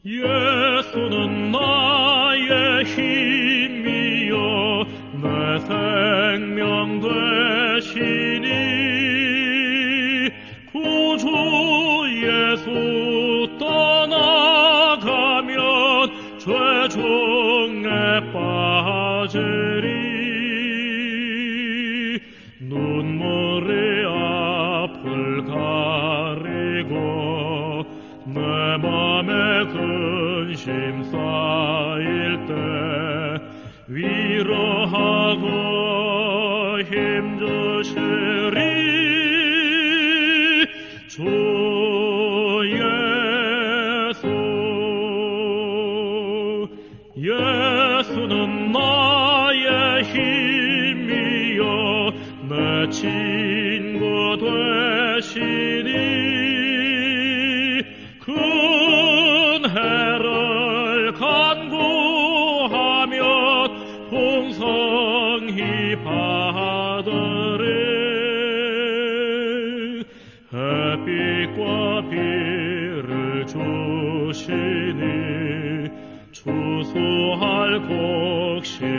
예수는 나의 힘이요 내 생명 되시니 구주 예수 떠나가면 죄중에 빠지리 눈물이 앞을 가리고 내 맘에 근심 쌓일 때 위로하고 힘주시리 주 예수는 나의 힘이요 내 친구 되시니 큰 해를 간구하면 풍성히 받으리 햇빛과 비를 주시니 추수할 곡식만도다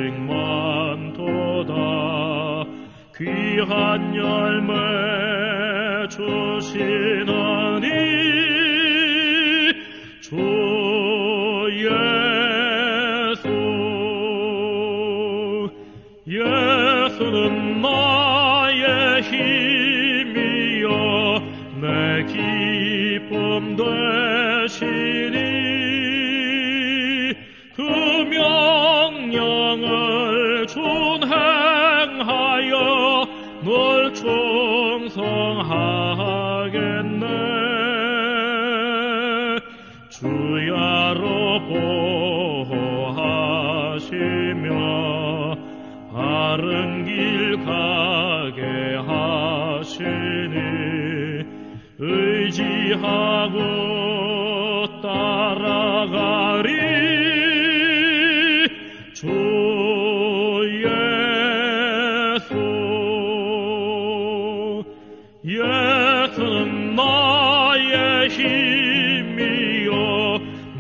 귀한 열매 주시나니 주 예수는 나의 힘이요 내 기쁨 되시니 그 명령을 준행하여 널 충성하겠네 주야로 보호하시며 바른 길 가게 하시니 의지하고 따라가리 주 예수는 나의 힘이요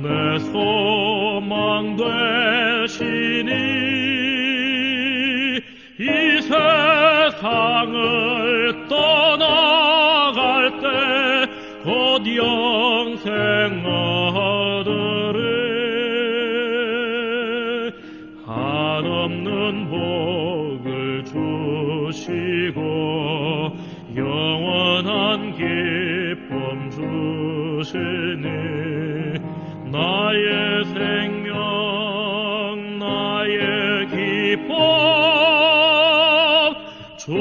내 소망 되시니 이 세상을 떠나갈 때 곧 영생 얻으리 한없는 복을 주시고 영원한 기쁨 주시니 나의 생명 나의 기쁨 주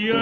예수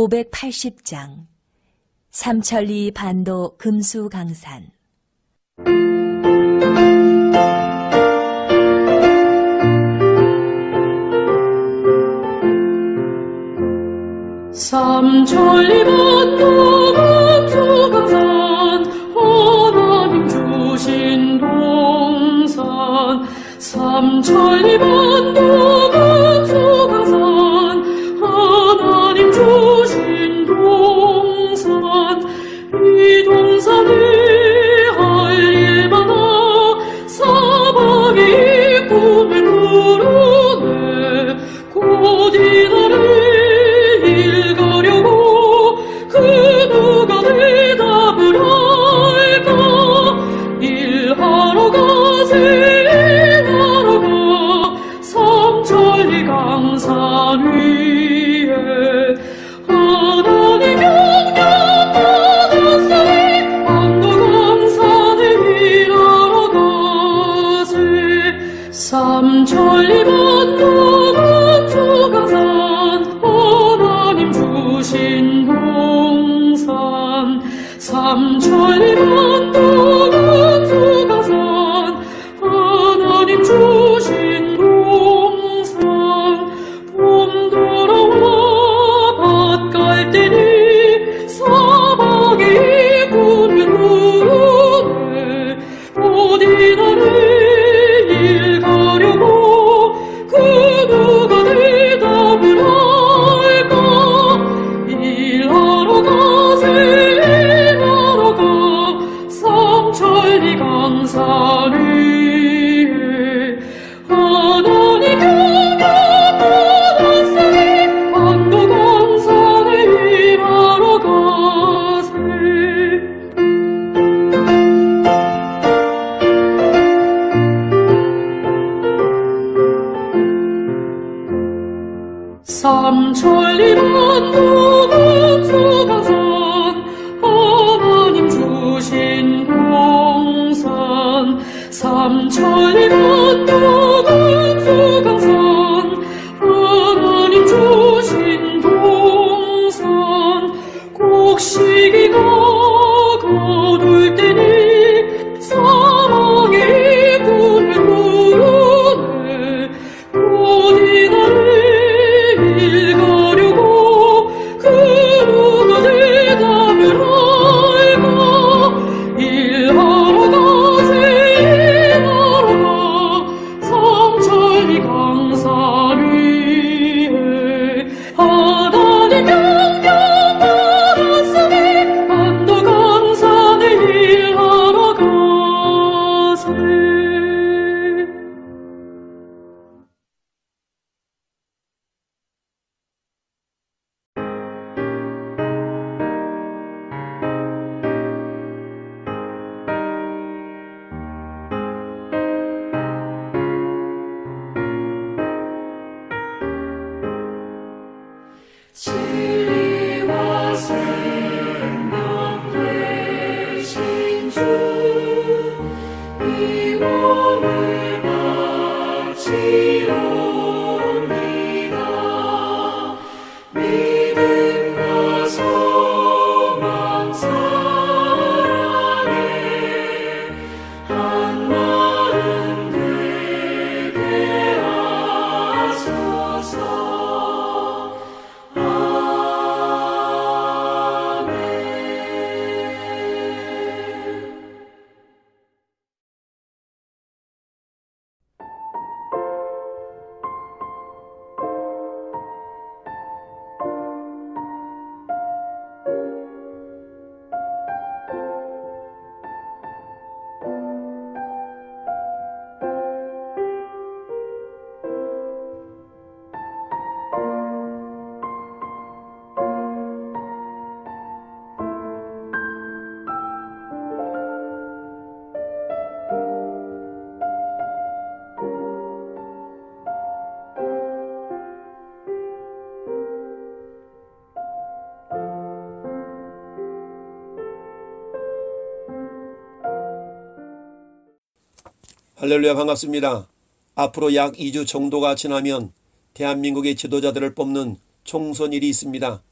580장 삼천리 반도 금수강산. 삼천리 반도 금수강산 하나님 주신 동산. 삼천리 반도 금수강산 하나님 주신 동산. 이 동산에 할 일 많아 사방이 꿈을 꾸르네. 곧 이날을 일가려고 그 누가 대답을 할까. 일하러 가세 일하러 가 삼천리 강산 위에. 하나님 명령 받았으니 반도 강산에 일하러 가세. 삼천리 반도 금수강산 하나님 주신 동산. 삼천리 반도 금수강산 하나님 주신 동산. 봄 돌아와 밭 갈 때니 사방이 꿈을 꾸르네. 곧 이날을 일 가려고 그 누가 대답을 할까. 일하러 가세 일하러 가 삼천리 강산 위에. 하나님 명령 받았으니 반도 강산에 일하러 가세. 삼천리 반도 금수강산 하나님 주신 동산. 삼천리 반도 금수강산 하나님 주신 동산. 곡식이가 거둘 때니 사랑이 꿈을 꾸르네. 곧 이날을 일 가려고 그 누가 대답을 할까. 일하러 가세 일하러 가 삼천리 강산 위에. 하나님 명령 받았으니 반도 강산에 일하러 가세. 진리와 생명 되신 주, 이 몸을 바치옵니다. 믿음과 소망 사랑에 한 마음 되게 하소서. 할렐루야, 반갑습니다. 앞으로 약 2주 정도가 지나면 대한민국의 지도자들을 뽑는 총선일이 있습니다.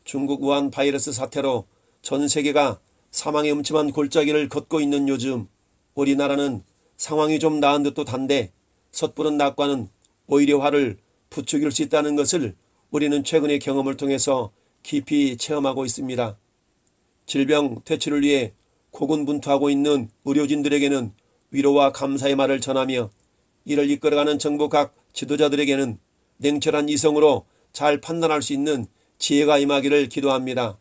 중국 우한 바이러스 사태로 전 세계가 사망의 음침한 골짜기를 걷고 있는 요즘 우리나라는 상황이 좀 나은 듯도 단데 섣부른 낙관은 오히려 화를 부추길 수 있다는 것을 우리는 최근의 경험을 통해서 깊이 체험하고 있습니다. 질병 퇴치를 위해 고군분투하고 있는 의료진들에게는 위로와 감사의 말을 전하며 이를 이끌어가는 정부 각 지도자들에게는 냉철한 이성으로 잘 판단할 수 있는 지혜가 임하기를 기도합니다.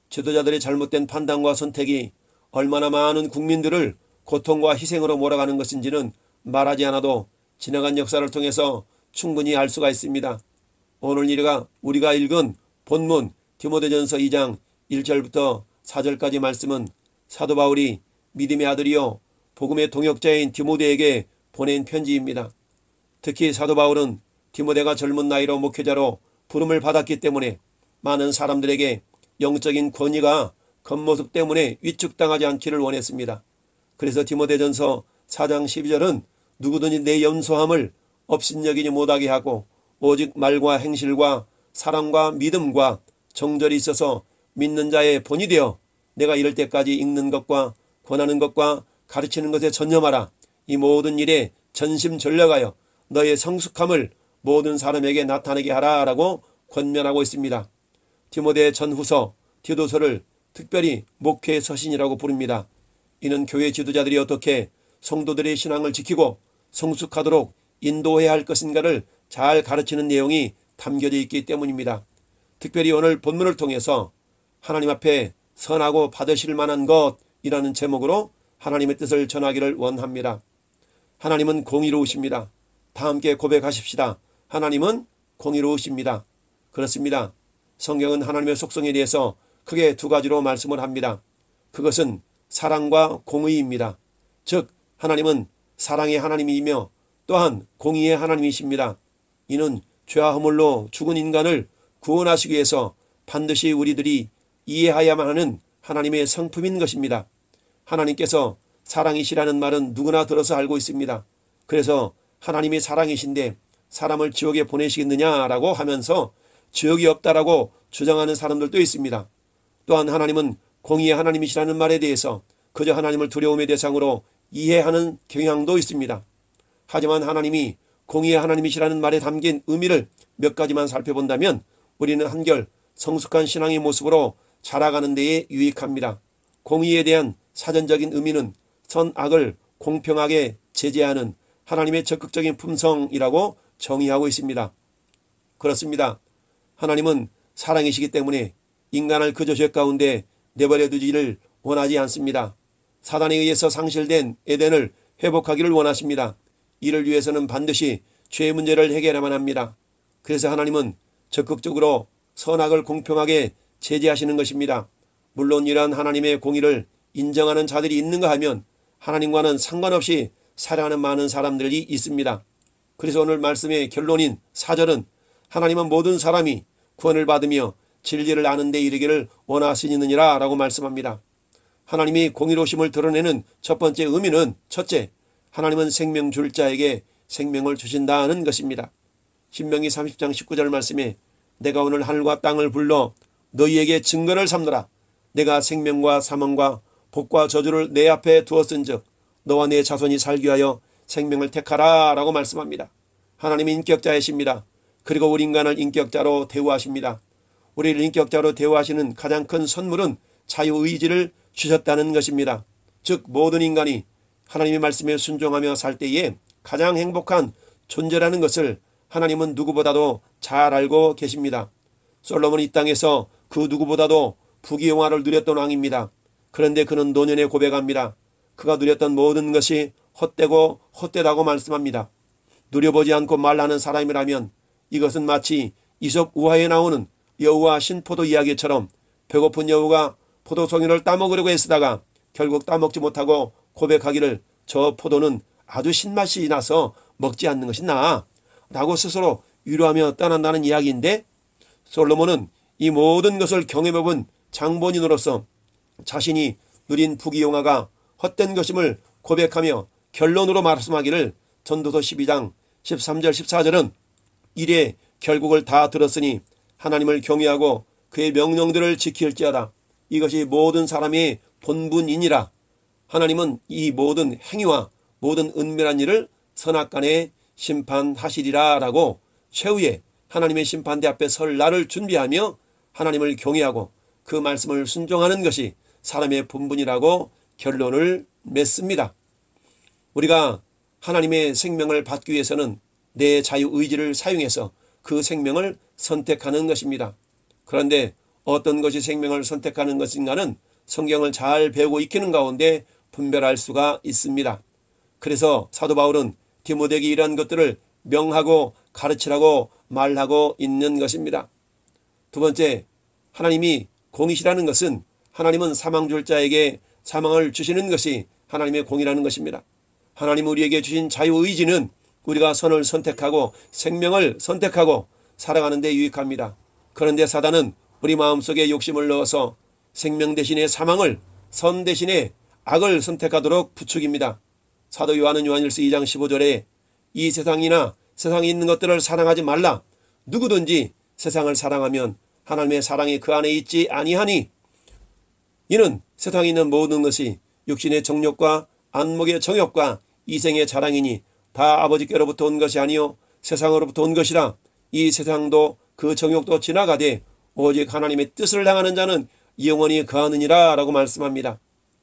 지도자들의 잘못된 판단과 선택이 얼마나 많은 국민들을 고통과 희생으로 몰아가는 것인지는 말하지 않아도 지나간 역사를 통해서 충분히 알 수가 있습니다. 오늘 우리가 읽은 본문 디모데전서 2장 1절부터 4절까지 말씀은 사도 바울이 믿음의 아들이요 복음의 동역자인 디모데에게 보낸 편지입니다. 특히 사도 바울은 디모데가 젊은 나이로 목회자로 부름을 받았기 때문에 많은 사람들에게 영적인 권위가 겉모습 때문에 위축당하지 않기를 원했습니다. 그래서 디모데전서 4장 12절은 누구든지 내 연소함을 업신여기지 못하게 하고 오직 말과 행실과 사랑과 믿음과 정절이 있어서 믿는 자의 본이 되어 내가 이럴 때까지 읽는 것과 권하는 것과 가르치는 것에 전념하라. 이 모든 일에 전심전력하여 너의 성숙함을 모든 사람에게 나타내게 하라 라고 권면하고 있습니다. 디모데 전후서 디도서를 특별히 목회 서신이라고 부릅니다. 이는 교회 지도자들이 어떻게 성도들의 신앙을 지키고 성숙하도록 인도해야 할 것인가를 잘 가르치는 내용이 담겨져 있기 때문입니다. 특별히 오늘 본문을 통해서 하나님 앞에 선하고 받으실 만한 것이라는 제목으로 하나님의 뜻을 전하기를 원합니다. 하나님은 공의로우십니다. 다 함께 고백하십시다. 하나님은 공의로우십니다. 그렇습니다. 성경은 하나님의 속성에 대해서 크게 두 가지로 말씀을 합니다. 그것은 사랑과 공의입니다. 즉 하나님은 사랑의 하나님이며 또한 공의의 하나님이십니다. 이는 죄와 허물로 죽은 인간을 구원하시기 위해서 반드시 우리들이 이해해야만 하는 하나님의 성품인 것입니다. 하나님께서 사랑이시라는 말은 누구나 들어서 알고 있습니다. 그래서 하나님이 사랑이신데 사람을 지옥에 보내시겠느냐라고 하면서 지옥이 없다라고 주장하는 사람들도 있습니다. 또한 하나님은 공의의 하나님이시라는 말에 대해서 그저 하나님을 두려움의 대상으로 이해하는 경향도 있습니다. 하지만 하나님이 공의의 하나님이시라는 말에 담긴 의미를 몇 가지만 살펴본다면 우리는 한결 성숙한 신앙의 모습으로 자라가는 데에 유익합니다. 공의에 대한 사전적인 의미는 선악을 공평하게 제재하는 하나님의 적극적인 품성이라고 정의하고 있습니다. 그렇습니다. 하나님은 사랑이시기 때문에 인간을 그저 죄 가운데 내버려 두지를 원하지 않습니다. 사단에 의해서 상실된 에덴을 회복하기를 원하십니다. 이를 위해서는 반드시 죄의 문제를 해결해야만 합니다. 그래서 하나님은 적극적으로 선악을 공평하게 제재하시는 것입니다. 물론 이러한 하나님의 공의를 인정하는 자들이 있는가 하면 하나님과는 상관없이 살아가는 많은 사람들이 있습니다. 그래서 오늘 말씀의 결론인 4절은 하나님은 모든 사람이 구원을 받으며 진리를 아는 데 이르기를 원하시느니라 라고 말씀합니다. 하나님이 공의로우심을 드러내는 첫 번째 의미는 첫째, 하나님은 생명 줄 자에게 생명을 주신다는 것입니다. 신명기 30장 19절 말씀에 내가 오늘 하늘과 땅을 불러 너희에게 증거를 삼노라. 내가 생명과 사망과 복과 저주를 내 앞에 두었은즉 너와 내 자손이 살기 위하여 생명을 택하라 라고 말씀합니다. 하나님이 인격자이십니다. 그리고 우리 인간을 인격자로 대우하십니다. 우리를 인격자로 대우하시는 가장 큰 선물은 자유의지를 주셨다는 것입니다. 즉 모든 인간이 하나님의 말씀에 순종하며 살 때에 가장 행복한 존재라는 것을 하나님은 누구보다도 잘 알고 계십니다. 솔로몬이 이 땅에서 그 누구보다도 부귀영화를 누렸던 왕입니다. 그런데 그는 노년에 고백합니다. 그가 누렸던 모든 것이 헛되고 헛되다고 말씀합니다. 누려보지 않고 말하는 사람이라면 이것은 마치 이솝 우화에 나오는 여우와 신포도 이야기처럼 배고픈 여우가 포도송이를 따먹으려고 애쓰다가 결국 따먹지 못하고 고백하기를 저 포도는 아주 신맛이 나서 먹지 않는 것이 나아 라고 스스로 위로하며 떠난다는 이야기인데, 솔로몬은 이 모든 것을 경험해본 장본인으로서 자신이 누린 부귀영화가 헛된 것임을 고백하며 결론으로 말씀하기를 전도서 12장 13절 14절은 이래 결국을 다 들었으니 하나님을 경외하고 그의 명령들을 지킬지어다. 이것이 모든 사람의 본분이니라. 하나님은 이 모든 행위와 모든 은밀한 일을 선악간에 심판하시리라 라고 최후의 하나님의 심판대 앞에 설 날을 준비하며 하나님을 경외하고 그 말씀을 순종하는 것이 사람의 본분이라고 결론을 맺습니다. 우리가 하나님의 생명을 받기 위해서는 내 자유의지를 사용해서 그 생명을 선택하는 것입니다. 그런데 어떤 것이 생명을 선택하는 것인가는 성경을 잘 배우고 익히는 가운데 분별할 수가 있습니다. 그래서 사도 바울은 디모데에게 이러한 것들을 명하고 가르치라고 말하고 있는 것입니다. 두 번째, 하나님이 공이시라는 것은 하나님은 사망 줄 자에게 사망을 주시는 것이 하나님의 공이라는 것입니다. 하나님 우리에게 주신 자유의지는 우리가 선을 선택하고 생명을 선택하고 살아가는 데 유익합니다. 그런데 사단은 우리 마음속에 욕심을 넣어서 생명 대신에 사망을, 선 대신에 악을 선택하도록 부추깁니다. 사도 요한은 요한일서 2장 15절에 이 세상이나 세상에 있는 것들을 사랑하지 말라. 누구든지 세상을 사랑하면 하나님의 사랑이 그 안에 있지 아니하니 이는 세상에 있는 모든 것이 육신의 정욕과 안목의 정욕과 이생의 자랑이니 다 아버지께로부터 온 것이 아니요 세상으로부터 온 것이라. 이 세상도 그 정욕도 지나가되 오직 하나님의 뜻을 행하는 자는 영원히 거하느니라 라고 말씀합니다.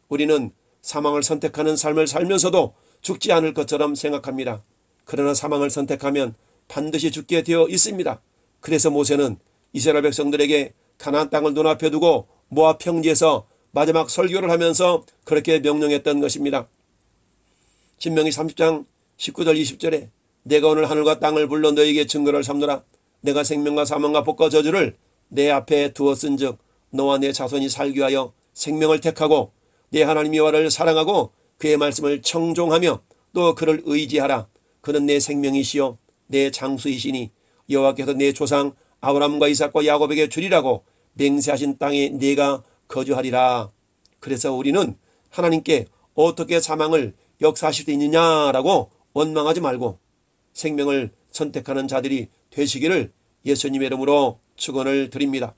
우리는 사망을 선택하는 삶을 살면서도 죽지 않을 것처럼 생각합니다. 그러나 사망을 선택하면 반드시 죽게 되어 있습니다. 그래서 모세는 이스라엘 백성들에게 가나안 땅을 눈앞에 두고 모압 평지에서 마지막 설교를 하면서 그렇게 명령했던 것입니다. 신명기 30장 19절 20절에 내가 오늘 하늘과 땅을 불러 너에게 증거를 삼노라. 내가 생명과 사망과 복과 저주를 내 앞에 두었은즉 너와 내 자손이 살기 위하여 생명을 택하고 내 하나님 여호와를 사랑하고 그의 말씀을 청종하며 또 그를 의지하라. 그는 내 생명이시요 내 장수이시니 여호와께서 내 조상 아브라함과 이삭과 야곱에게 주리라고 맹세하신 땅에 네가 거주하리라. 그래서 우리는 하나님께 어떻게 사망을 역사하실 수 있느냐라고 원망하지 말고 생명을 선택하는 자들이 되시기를 예수님의 이름으로 축원을 드립니다.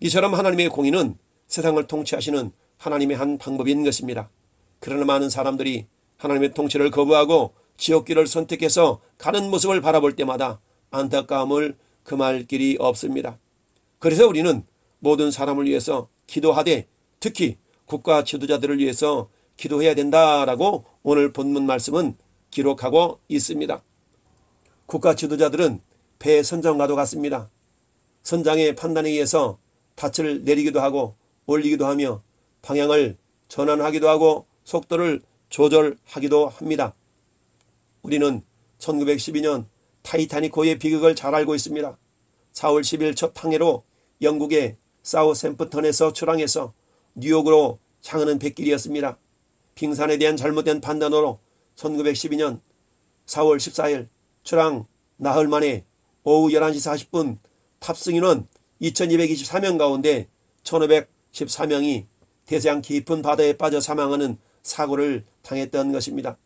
이처럼 하나님의 공의는 세상을 통치하시는 하나님의 한 방법인 것입니다. 그러나 많은 사람들이 하나님의 통치를 거부하고 지옥길을 선택해서 가는 모습을 바라볼 때마다 안타까움을 금할 길이 없습니다. 그래서 우리는 모든 사람을 위해서 기도하되 특히 국가 지도자들을 위해서 기도해야 된다라고 오늘 본문 말씀은 기록하고 있습니다. 국가 지도자들은 배 선장과도 같습니다. 선장의 판단에 의해서 닻을 내리기도 하고 올리기도 하며 방향을 전환하기도 하고 속도를 조절하기도 합니다. 우리는 1912년 타이타닉호의 비극을 잘 알고 있습니다. 4월 10일 첫 항해로 영국의 사우샘프턴에서 출항해서 뉴욕으로 향하는 뱃길이었습니다. 빙산에 대한 잘못된 판단으로 1912년 4월 14일 출항 나흘 만에 오후 11시 40분 탑승인원 2224명 가운데 1514명이 대서양 깊은 바다에 빠져 사망하는 사고를 당했던 것입니다.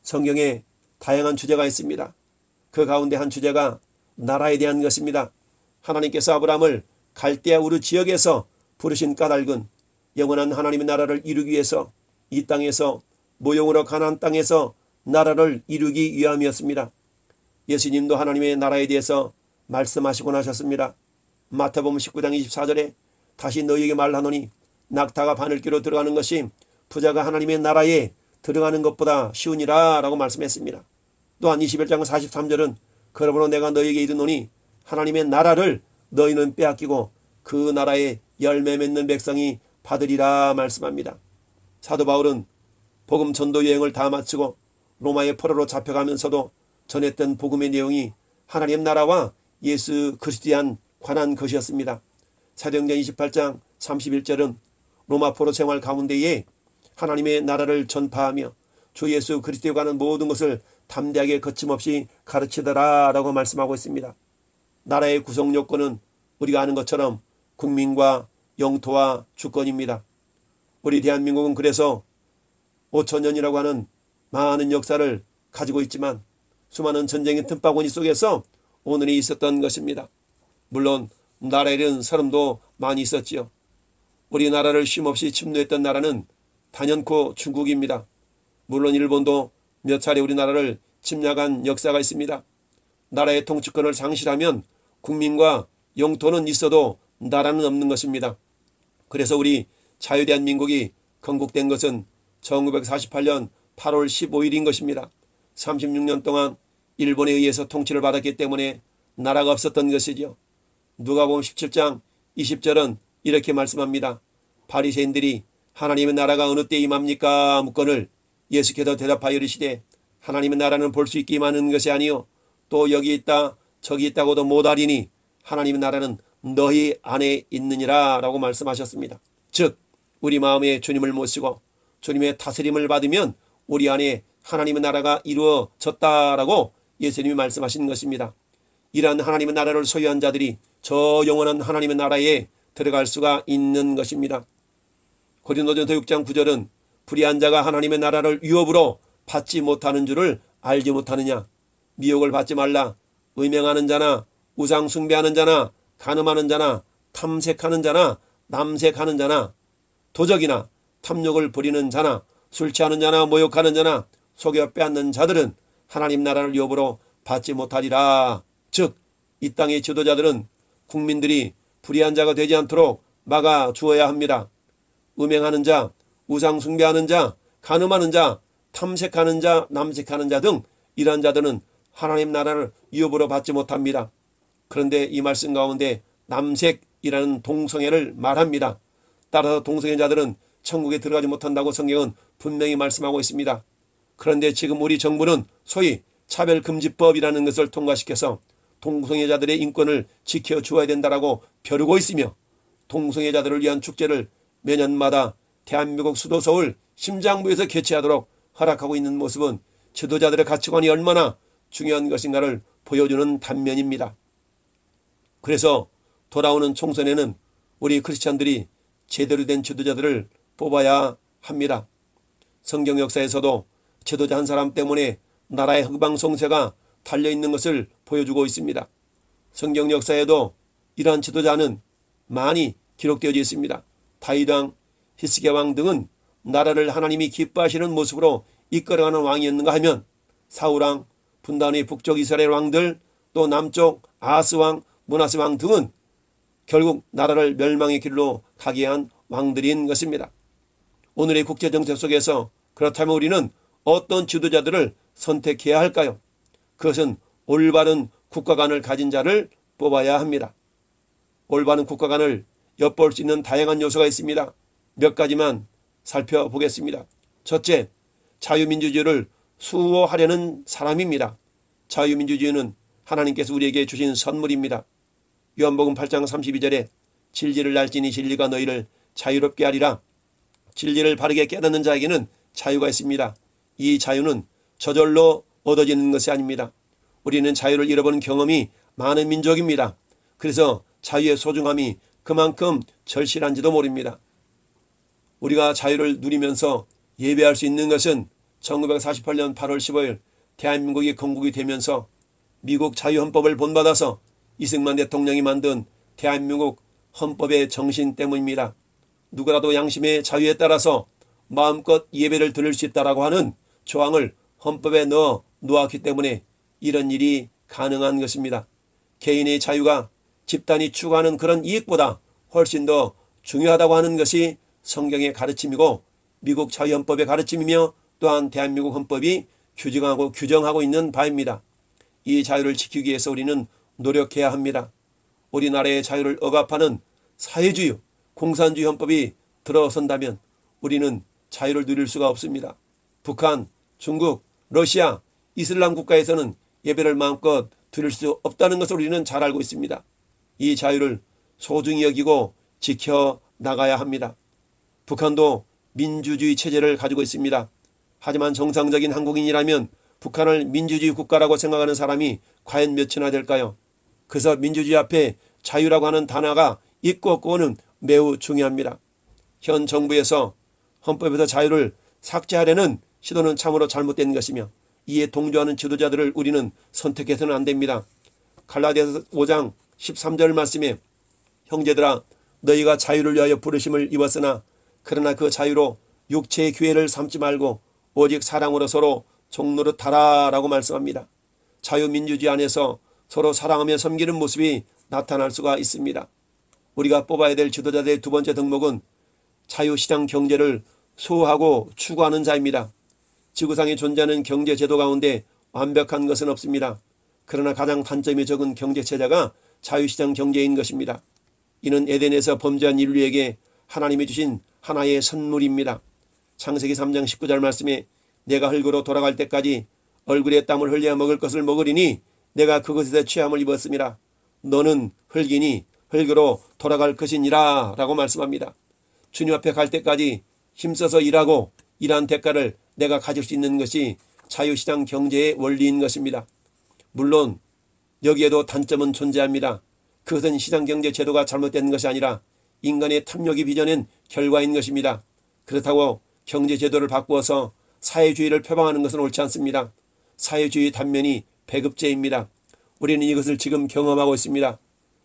성경에 다양한 주제가 있습니다. 그 가운데 한 주제가 나라에 대한 것입니다. 하나님께서 아브라함을 갈대아 우르 지역에서 부르신 까닭은 영원한 하나님의 나라를 이루기 위해서 이 땅에서 모형으로 가나안 땅에서 나라를 이루기 위함이었습니다. 예수님도 하나님의 나라에 대해서 말씀하시곤 하셨습니다. 마태복음 19장 24절에 다시 너희에게 말하노니 낙타가 바늘귀로 들어가는 것이 부자가 하나님의 나라에 들어가는 것보다 쉬우니라 라고 말씀했습니다. 또한 21장 43절은 그러므로 내가 너희에게 이르노니 하나님의 나라를 너희는 빼앗기고 그 나라에 열매 맺는 백성이 받으리라 말씀합니다. 사도 바울은 복음 전도 여행을 다 마치고 로마의 포로로 잡혀가면서도 전했던 복음의 내용이 하나님 나라와 예수 그리스도에 관한 것이었습니다. 사도행전 28장 31절은 로마 포로 생활 가운데에 하나님의 나라를 전파하며 주 예수 그리스도에 관한 모든 것을 담대하게 거침없이 가르치더라 라고 말씀하고 있습니다. 나라의 구성 요건은 우리가 아는 것처럼 국민과 영토와 주권입니다. 우리 대한민국은 그래서 5천년이라고 하는 많은 역사를 가지고 있지만 수많은 전쟁의 틈바구니 속에서 오늘이 있었던 것입니다. 물론 나라에 이른 서름도 많이 있었지요. 우리나라를 쉼없이 침노했던 나라는 단연코 중국입니다. 물론 일본도 몇 차례 우리나라를 침략한 역사가 있습니다. 나라의 통치권을 상실하면 국민과 영토는 있어도 나라는 없는 것입니다. 그래서 우리 자유대한민국이 건국된 것은 1948년 8월 15일인 것입니다. 36년 동안 일본에 의해서 통치를 받았기 때문에 나라가 없었던 것이죠. 누가복음 17장 20절은 이렇게 말씀합니다. 바리새인들이 하나님의 나라가 어느 때 임합니까? 묻거늘 예수께서 대답하여 이르시되 하나님의 나라는 볼 수 있게 임하는 것이 아니요 또 여기 있다 저기 있다고도 못하리니 하나님의 나라는 너희 안에 있느니라 라고 말씀하셨습니다. 즉 우리 마음에 주님을 모시고 주님의 다스림을 받으면 우리 안에 하나님의 나라가 이루어졌다라고 예수님이 말씀하시는 것입니다. 이러한 하나님의 나라를 소유한 자들이 저 영원한 하나님의 나라에 들어갈 수가 있는 것입니다. 고린도전서 6장 9절은 불의한 자가 하나님의 나라를 유업으로 받지 못하는 줄을 알지 못하느냐. 미혹을 받지 말라. 의명하는 자나 우상 숭배하는 자나 간음하는 자나 탐색하는 자나 남색하는 자나 도적이나 탐욕을 부리는 자나 술 취하는 자나 모욕하는 자나 속여 빼앗는 자들은 하나님 나라를 유업으로 받지 못하리라. 즉 이 땅의 지도자들은 국민들이 불의한 자가 되지 않도록 막아주어야 합니다. 음행하는 자, 우상 숭배하는 자, 간음하는 자, 탐색하는 자, 남색하는 자 등 이러한 자들은 하나님 나라를 유업으로 받지 못합니다. 그런데 이 말씀 가운데 남색이라는 동성애를 말합니다. 따라서 동성애자들은 천국에 들어가지 못한다고 성경은 분명히 말씀하고 있습니다. 그런데 지금 우리 정부는 소위 차별금지법이라는 것을 통과시켜서 동성애자들의 인권을 지켜주어야 된다라고 벼르고 있으며 동성애자들을 위한 축제를 매년마다 대한민국 수도 서울 심장부에서 개최하도록 허락하고 있는 모습은 지도자들의 가치관이 얼마나 중요한 것인가를 보여주는 단면입니다. 그래서 돌아오는 총선에는 우리 크리스찬들이 제대로 된 지도자들을 뽑아야 합니다. 성경 역사에서도 지도자 한 사람 때문에 나라의 흥망성쇠가 달려있는 것을 보여주고 있습니다. 성경 역사에도 이러한 지도자는 많이 기록되어져 있습니다. 다윗왕, 히스기야 왕 등은 나라를 하나님이 기뻐하시는 모습으로 이끌어가는 왕이었는가 하면 사울왕, 분단의 북쪽 이스라엘 왕들, 또 남쪽 아하스왕, 므낫세왕 등은 결국 나라를 멸망의 길로 가게 한 왕들인 것입니다. 오늘의 국제정책 속에서 그렇다면 우리는 어떤 지도자들을 선택해야 할까요? 그것은 올바른 국가관을 가진 자를 뽑아야 합니다. 올바른 국가관을 엿볼 수 있는 다양한 요소가 있습니다. 몇 가지만 살펴보겠습니다. 첫째, 자유민주주의를 수호하려는 사람입니다. 자유민주주의는 하나님께서 우리에게 주신 선물입니다. 요한복음 8장 32절에 진리를 알지니 진리가 너희를 자유롭게 하리라. 진리를 바르게 깨닫는 자에게는 자유가 있습니다. 이 자유는 저절로 얻어지는 것이 아닙니다. 우리는 자유를 잃어버린 경험이 많은 민족입니다. 그래서 자유의 소중함이 그만큼 절실한지도 모릅니다. 우리가 자유를 누리면서 예배할 수 있는 것은 1948년 8월 15일 대한민국이 건국이 되면서 미국 자유헌법을 본받아서 이승만 대통령이 만든 대한민국 헌법의 정신 때문입니다. 누구라도 양심의 자유에 따라서 마음껏 예배를 드릴 수 있다라고 하는 조항을 헌법에 넣어 놓았기 때문에 이런 일이 가능한 것입니다. 개인의 자유가 집단이 추구하는 그런 이익보다 훨씬 더 중요하다고 하는 것이 성경의 가르침이고 미국 자유헌법의 가르침이며 또한 대한민국 헌법이 규정하고 있는 바입니다. 이 자유를 지키기 위해서 우리는 노력해야 합니다. 우리나라의 자유를 억압하는 사회주의, 공산주의 헌법이 들어선다면 우리는 자유를 누릴 수가 없습니다. 북한, 중국, 러시아, 이슬람 국가에서는 예배를 마음껏 드릴 수 없다는 것을 우리는 잘 알고 있습니다. 이 자유를 소중히 여기고 지켜나가야 합니다. 북한도 민주주의 체제를 가지고 있습니다. 하지만 정상적인 한국인이라면 북한을 민주주의 국가라고 생각하는 사람이 과연 몇이나 될까요? 그래서 민주주의 앞에 자유라고 하는 단어가 있고 없고는 매우 중요합니다. 현 정부에서 헌법에서 자유를 삭제하려는 시도는 참으로 잘못된 것이며 이에 동조하는 지도자들을 우리는 선택해서는 안 됩니다. 갈라디아서 5장 13절 말씀에 형제들아, 너희가 자유를 위하여 부르심을 입었으나 그러나 그 자유로 육체의 기회를 삼지 말고 오직 사랑으로 서로 종노릇하라 라고 말씀합니다. 자유민주주의 안에서 서로 사랑하며 섬기는 모습이 나타날 수가 있습니다. 우리가 뽑아야 될 지도자들의 두 번째 덕목은 자유시장 경제를 수호하고 추구하는 자입니다. 지구상에 존재하는 경제제도 가운데 완벽한 것은 없습니다. 그러나 가장 단점이 적은 경제체제가 자유시장 경제인 것입니다. 이는 에덴에서 범죄한 인류에게 하나님이 주신 하나의 선물입니다. 창세기 3장 19절 말씀에 내가 흙으로 돌아갈 때까지 얼굴에 땀을 흘려 먹을 것을 먹으리니 내가 그것에서 취함을 입었음이라. 너는 흙이니 흙으로 돌아갈 것이니라 라고 말씀합니다. 주님 앞에 갈 때까지 힘써서 일하고 일한 대가를 내가 가질 수 있는 것이 자유시장 경제의 원리인 것입니다. 물론 여기에도 단점은 존재합니다. 그것은 시장경제 제도가 잘못된 것이 아니라 인간의 탐욕이 빚어낸 결과인 것입니다. 그렇다고 경제제도를 바꾸어서 사회주의를 표방하는 것은 옳지 않습니다. 사회주의 단면이 배급제입니다. 우리는 이것을 지금 경험하고 있습니다.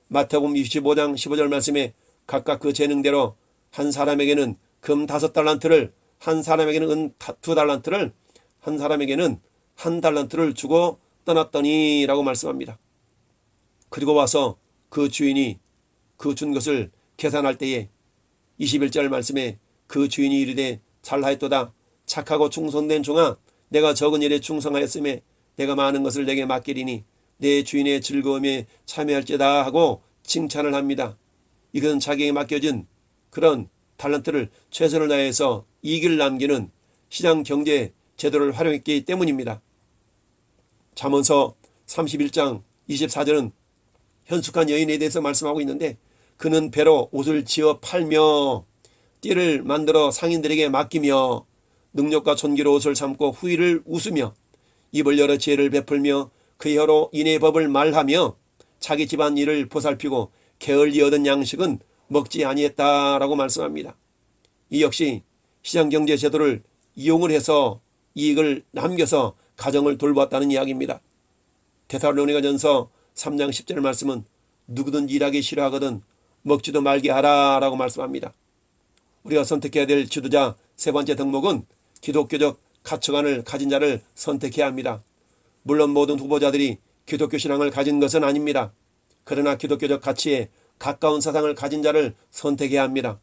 마태복음 25장 15절 말씀에 각각 그 재능대로 한 사람에게는 금 5달란트를, 한 사람에게는 은 2달란트를, 한 사람에게는 1달란트를 주고 떠났더니 라고 말씀합니다. 그리고 와서 그 주인이 그 준 것을 계산할 때에 21절 말씀에 그 주인이 이르되 잘하였도다. 착하고 충성된 종아, 내가 적은 일에 충성하였음에 내가 많은 것을 내게 맡기리니 내 주인의 즐거움에 참여할지다 하고 칭찬을 합니다. 이것은 자기에게 맡겨진 그런 달란트를 최선을 다해서 이익을 남기는 시장 경제 제도를 활용했기 때문입니다. 잠언서 31장 24절은 현숙한 여인에 대해서 말씀하고 있는데 그는 배로 옷을 지어 팔며 띠를 만들어 상인들에게 맡기며 능력과 존귀로 옷을 삼고 후일을 웃으며 입을 열어 지혜를 베풀며 그 혀로 인의 법을 말하며 자기 집안 일을 보살피고 게을리 얻은 양식은 먹지 아니했다라고 말씀합니다. 이 역시 시장경제 제도를 이용을 해서 이익을 남겨서 가정을 돌봤다는 이야기입니다. 데살로니가전서 3장 10절 말씀은 누구든지 일하기 싫어하거든 먹지도 말게 하라 라고 말씀합니다. 우리가 선택해야 될 지도자 세 번째 덕목은 기독교적 가치관을 가진 자를 선택해야 합니다. 물론 모든 후보자들이 기독교 신앙을 가진 것은 아닙니다. 그러나 기독교적 가치에 가까운 사상을 가진 자를 선택해야 합니다.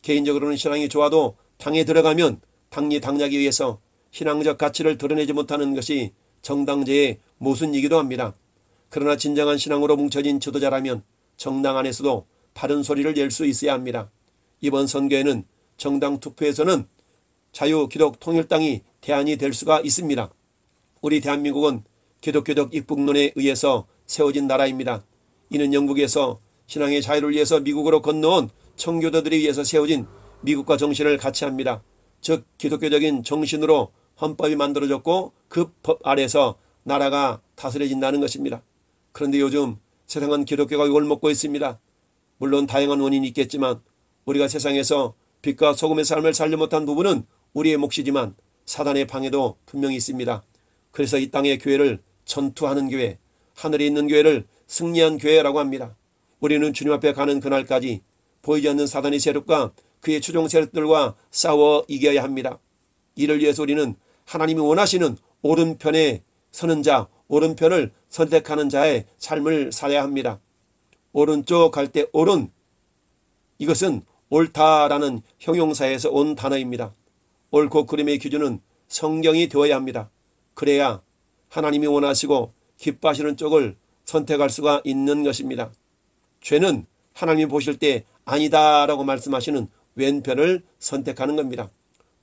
개인적으로는 신앙이 좋아도 당에 들어가면 당리 당략에 의해서 신앙적 가치를 드러내지 못하는 것이 정당제의 모순이기도 합니다. 그러나 진정한 신앙으로 뭉쳐진 지도자라면 정당 안에서도 바른 소리를 낼 수 있어야 합니다. 이번 선거에는 정당 투표에서는 자유기독통일당이 대안이 될 수가 있습니다. 우리 대한민국은 기독교적 입국론에 의해서 세워진 나라입니다. 이는 영국에서 신앙의 자유를 위해서 미국으로 건너온 청교도들에 의해서 세워진 미국과 정신을 같이 합니다. 즉 기독교적인 정신으로 헌법이 만들어졌고 그 법 아래서 나라가 다스려진다는 것입니다. 그런데 요즘 세상은 기독교가 욕을 먹고 있습니다. 물론 다양한 원인이 있겠지만 우리가 세상에서 빛과 소금의 삶을 살지 못한 부분은 우리의 몫이지만 사단의 방해도 분명히 있습니다. 그래서 이 땅의 교회를 전투하는 교회, 하늘에 있는 교회를 승리한 교회라고 합니다. 우리는 주님 앞에 가는 그날까지 보이지 않는 사단의 세력과 그의 추종 세력들과 싸워 이겨야 합니다. 이를 위해서 우리는 하나님이 원하시는 오른편에 서는 자, 오른편을 선택하는 자의 삶을 살아야 합니다. 오른쪽 갈 때 오른, 이것은 옳다라는 형용사에서 온 단어입니다. 옳고 그름의 기준은 성경이 되어야 합니다. 그래야 하나님이 원하시고 기뻐하시는 쪽을 선택할 수가 있는 것입니다. 죄는 하나님이 보실 때 아니다라고 말씀하시는 왼편을 선택하는 겁니다.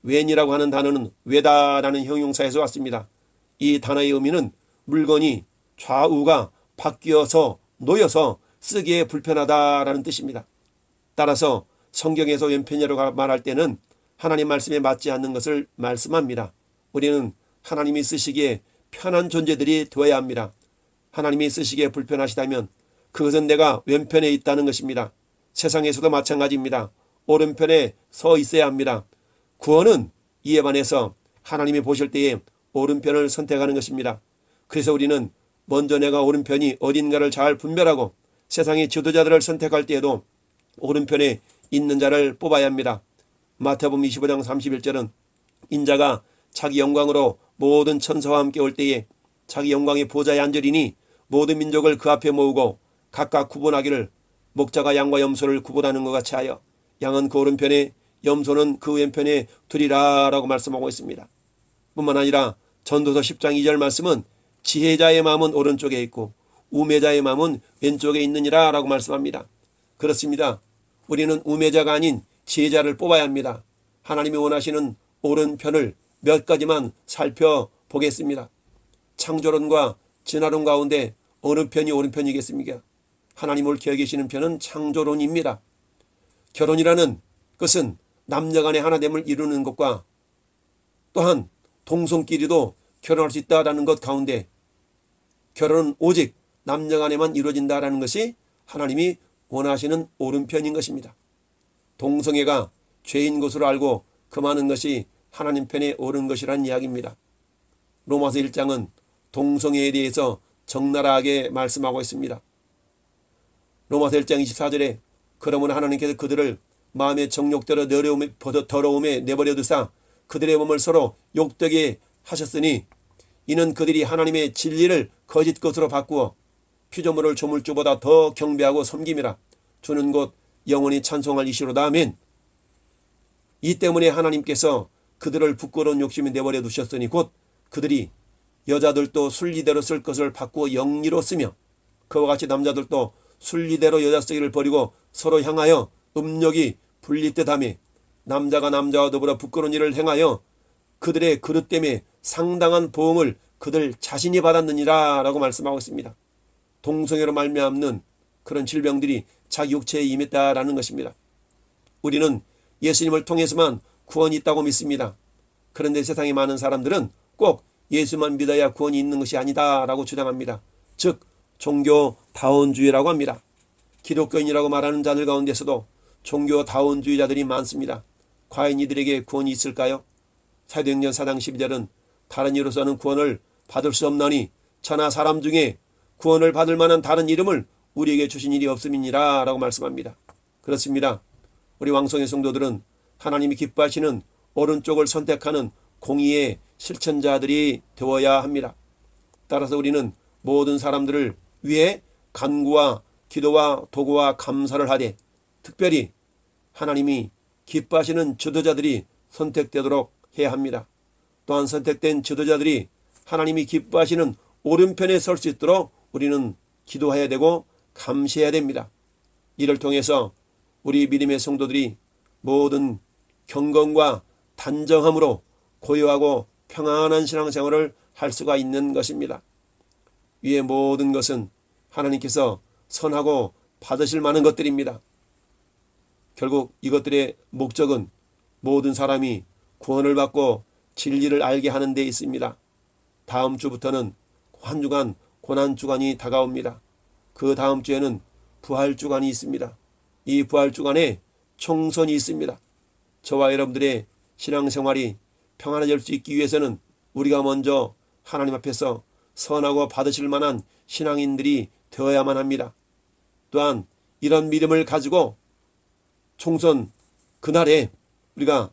왼이라고 하는 단어는 외다라는 형용사에서 왔습니다. 이 단어의 의미는 물건이 좌우가 바뀌어서 놓여서 쓰기에 불편하다라는 뜻입니다. 따라서 성경에서 왼편이라고 말할 때는 하나님 말씀에 맞지 않는 것을 말씀합니다. 우리는 하나님이 쓰시기에 편한 존재들이 되어야 합니다. 하나님이 쓰시기에 불편하시다면 그것은 내가 왼편에 있다는 것입니다. 세상에서도 마찬가지입니다. 오른편에 서 있어야 합니다. 구원은 이에 반해서 하나님이 보실 때에 오른편을 선택하는 것입니다. 그래서 우리는 먼저 내가 오른편이 어딘가를 잘 분별하고 세상의 지도자들을 선택할 때에도 오른편에 있는 자를 뽑아야 합니다. 마태복음 25장 31절은 인자가 자기 영광으로 모든 천사와 함께 올 때에 자기 영광의 보좌에 앉으리니 모든 민족을 그 앞에 모으고 각각 구분하기를 목자가 양과 염소를 구분하는 것 같이 하여 양은 그 오른편에 염소는 그 왼편에 두리라 라고 말씀하고 있습니다. 뿐만 아니라 전도서 10장 2절 말씀은 지혜자의 마음은 오른쪽에 있고 우매자의 마음은 왼쪽에 있느니라 라고 말씀합니다. 그렇습니다. 우리는 우매자가 아닌 지혜자를 뽑아야 합니다. 하나님이 원하시는 오른편을 몇 가지만 살펴보겠습니다. 창조론과 진화론 가운데 어느 편이 오른편이겠습니까? 하나님 옳게 여기시는 편은 창조론입니다. 결혼이라는 것은 남녀 간의 하나됨을 이루는 것과 또한 동성끼리도 결혼할 수 있다는 것 가운데 결혼은 오직 남녀 간에만 이루어진다는 것이 하나님이 원하시는 오른편인 것입니다. 동성애가 죄인 것으로 알고 금하는 것이 하나님 편에 옳은 것이라는 이야기입니다. 로마서 1장은 동성애에 대해서 적나라하게 말씀하고 있습니다. 로마서 1장 24절에 그러므로 하나님께서 그들을 마음의 정욕대로 더러움에 내버려 두사 그들의 몸을 서로 욕되게 하셨으니 이는 그들이 하나님의 진리를 거짓 것으로 바꾸어 피조물을 조물주보다 더 경배하고 섬김이라. 주는 곧 영원히 찬송할 이시로다. 아멘. 이 때문에 하나님께서 그들을 부끄러운 욕심에 내버려 두셨으니 곧 그들이 여자들도 순리대로 쓸 것을 바꾸어 영리로 쓰며 그와 같이 남자들도 순리대로 여자 쓰기를 버리고 서로 향하여 음욕이 불릴 듯하며 남자가 남자와 더불어 부끄러운 일을 행하여 그들의 그릇 때문에 상당한 보응을 그들 자신이 받았느니라 라고 말씀하고 있습니다. 동성애로 말미암는 그런 질병들이 자기 육체에 임했다라는 것입니다. 우리는 예수님을 통해서만 구원이 있다고 믿습니다. 그런데 세상에 많은 사람들은 꼭 예수만 믿어야 구원이 있는 것이 아니다 라고 주장합니다. 즉 종교다원주의라고 합니다. 기독교인이라고 말하는 자들 가운데서도 종교다원주의자들이 많습니다. 과연 이들에게 구원이 있을까요? 사도행전 4장 12절은 다른 이로서는 구원을 받을 수 없나니 천하 사람 중에 구원을 받을 만한 다른 이름을 우리에게 주신 일이 없음이니라 라고 말씀합니다. 그렇습니다. 우리 왕성의 성도들은 하나님이 기뻐하시는 오른쪽을 선택하는 공의의 실천자들이 되어야 합니다. 따라서 우리는 모든 사람들을 위해 간구와 기도와 도구와 감사를 하되 특별히 하나님이 기뻐하시는 지도자들이 선택되도록 해야 합니다. 또한 선택된 지도자들이 하나님이 기뻐하시는 오른편에 설 수 있도록 우리는 기도해야 되고 감시해야 됩니다. 이를 통해서 우리 믿음의 성도들이 모든 경건과 단정함으로 고요하고 평안한 신앙생활을 할 수가 있는 것입니다. 위의 모든 것은 하나님께서 선하고 받으실 만한 것들입니다. 결국 이것들의 목적은 모든 사람이 구원을 받고 진리를 알게 하는 데 있습니다. 다음 주부터는 한 주간 고난주간이 다가옵니다. 그 다음 주에는 부활주간이 있습니다. 이 부활주간에 총선이 있습니다. 저와 여러분들의 신앙생활이 평안해질 수 있기 위해서는 우리가 먼저 하나님 앞에서 선하고 받으실 만한 신앙인들이 되어야만 합니다. 또한 이런 믿음을 가지고 총선 그날에 우리가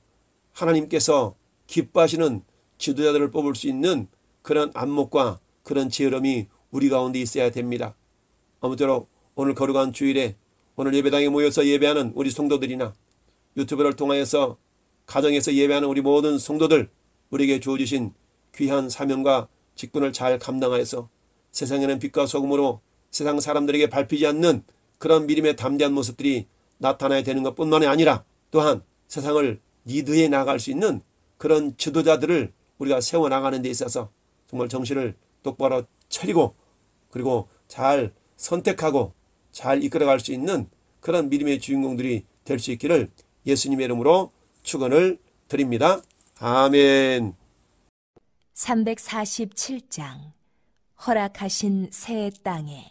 하나님께서 기뻐하시는 지도자들을 뽑을 수 있는 그런 안목과 그런 지혜로움이 우리 가운데 있어야 됩니다. 아무쪼록 오늘 거룩한 주일에 오늘 예배당에 모여서 예배하는 우리 성도들이나 유튜브를 통하여서 가정에서 예배하는 우리 모든 성도들, 우리에게 주어주신 귀한 사명과 직분을 잘 감당하여서 세상에는 빛과 소금으로 세상 사람들에게 밟히지 않는 그런 믿음의 담대한 모습들이 나타나야 되는 것뿐만이 아니라 또한 세상을 리드해 나갈 수 있는 그런 지도자들을 우리가 세워나가는 데 있어서 정말 정신을 똑바로 차리고 그리고 잘 선택하고 잘 이끌어갈 수 있는 그런 믿음의 주인공들이 될 수 있기를 예수님의 이름으로 축원을 드립니다. 아멘. 347장 허락하신 새 땅에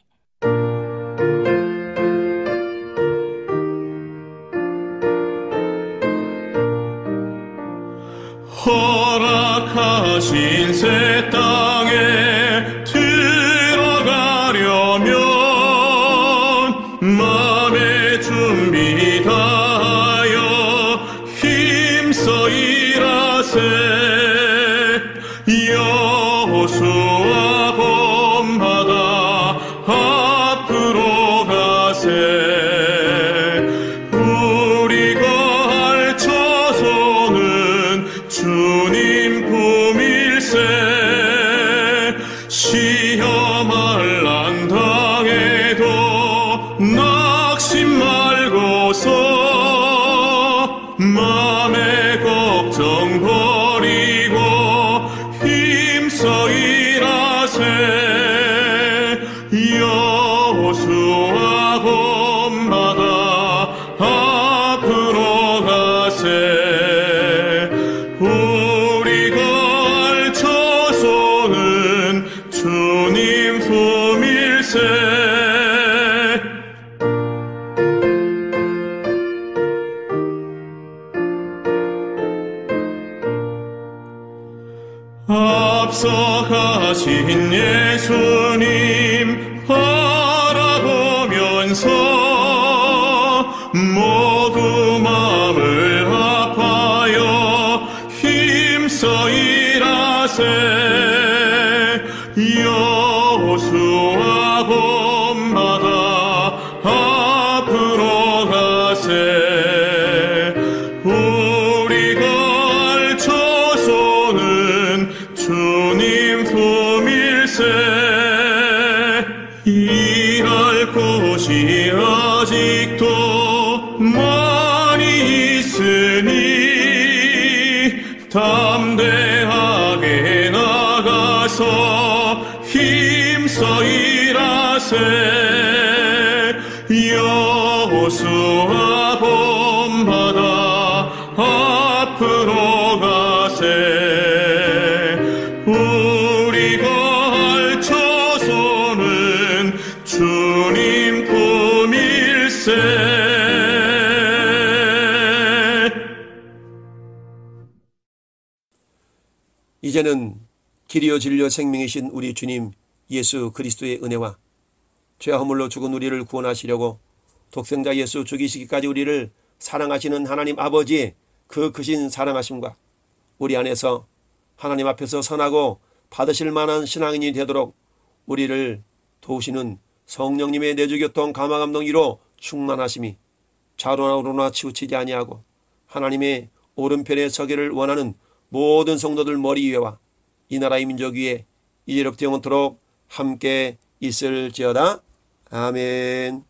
허락하신 새 땅에 들어가려면 마음의 준비 여호수아 본받아 앞으로 가세. 우리가 할 처소는 주님 품일세. 시험할 난 당해도 낙심 말고서 맘의 걱정 버리고 힘써 일하세. 여호수아 본받아 앞으로 가세. 우리가 할 처소는 주님 품일세. 앞서가신 예수님 바라보면서 모두 마음을 아파여 힘써 일하세. 여호수아 본받아 앞으로 가세. 우리가 할 처소는 주님 품일세. 일할 곳이 아직도 많이 있으니 담대하게 나가서 힘써 일하세. 여호수아 본받아 앞으로 가세. 우리가 할 처소는 주님 품일세. 이제는 길이요 진리요 생명이신 우리 주님 예수 그리스도의 은혜와 죄 허물로 죽은 우리를 구원하시려고 독생자 예수 죽이시기까지 우리를 사랑하시는 하나님 아버지의 그 크신 사랑하심과 우리 안에서 하나님 앞에서 선하고 받으실 만한 신앙인이 되도록 우리를 도우시는 성령님의 내주교통 감화감동이로 충만하심이 좌로나 우로나 치우치지 아니하고 하나님의 오른편에 서기를 원하는 모든 성도들 머리 위에와 이 나라의 민족 위에 이제로부터 영원토록 함께 있을지어다. 아멘.